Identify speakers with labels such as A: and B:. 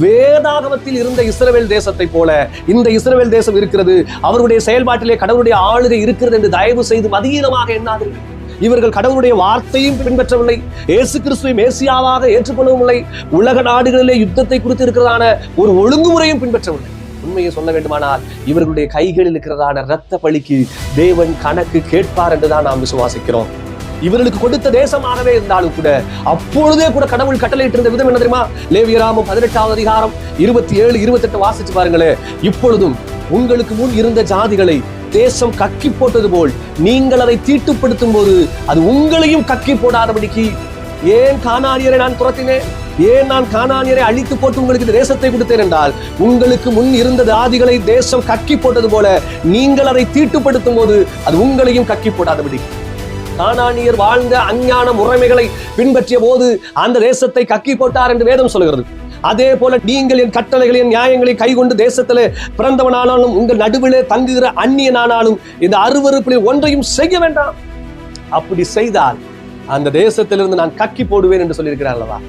A: வேதாகமத்தில் இருந்த இஸ்ரவேல் தேசத்தை போல இந்த இஸ்ரவேல் தேசம் இருக்கிறது, அவருடைய செயல்பாட்டிலே கடவுளுடைய ஆளுகை இருக்கிறது என்று தயவு செய்து மதியீனமாக எண்ணாதீர்கள். இவர்கள் கடவுளுடைய வார்த்தையும் பின்பற்றவில்லை, இயேசு கிறிஸ்துவை மேசியாவாக ஏற்றுக்கொள்ளவும் இல்லை, உலக நாடுகளிலே யுத்தத்தை குறித்து இருக்கிறதான ஒரு ஒழுங்குமுறையும் பின்பற்றவில்லை. உண்மையை சொல்ல வேண்டுமானால் இவர்களுடைய கைகளில் இருக்கிறதான இரத்த பலிக்கு தேவன் கணக்கு கேட்பார் என்றுதான் நாம் விசுவாசிக்கிறோம். இவர்களுக்கு கொடுத்த தேசமாகவே இருந்தாலும் கூட அப்பொழுதே கூட கடவுள் கட்டளையிட்டு இருந்த விதம் என்ன தெரியுமா? லேவியராகமம் 18வது அதிகாரம் 27, 28 வாசிச்சு பாருங்களேன். இப்பொழுதும் உங்களுக்கு முன் இருந்த ஜாதிகளை தேசம் கக்கி போட்டது போல் நீங்கள் அதை தீட்டுப்படுத்தும் போது அது உங்களையும் கக்கி போடாதபடிக்கு ஏன் கானானியரை நான் துரத்தினேன், ஏன் நான் கானானியரை அழித்து போட்டு உங்களுக்கு இந்த தேசத்தை கொடுத்தேன் என்றால், உங்களுக்கு முன் இருந்த ஜாதிகளை தேசம் கக்கி போட்டது போல நீங்கள் அதை தீட்டுப்படுத்தும் போது அது உங்களையும் கக்கி போடாதபடி. கானானியர் வாழ்ந்த அஞ்ஞான முறைமைகளை பின்பற்றிய போது அந்த தேசத்தை கக்கி போட்டார் என்று வேதம் சொல்கிறது. அதே போல நீங்கள் என் கட்டளைகளை, என் நியாயங்களை கைகொண்டு தேசத்திலே பிறந்தவனானாலும் உங்கள் நடுவிலே தங்குகிற அந்நியனானாலும் இந்த அருவருப்பிலே ஒன்றையும் செய்ய வேண்டாம். அப்படி செய்தால் அந்த தேசத்திலிருந்து நான் கக்கி போடுவேன் என்று சொல்லியிருக்கிறார் அல்லவா?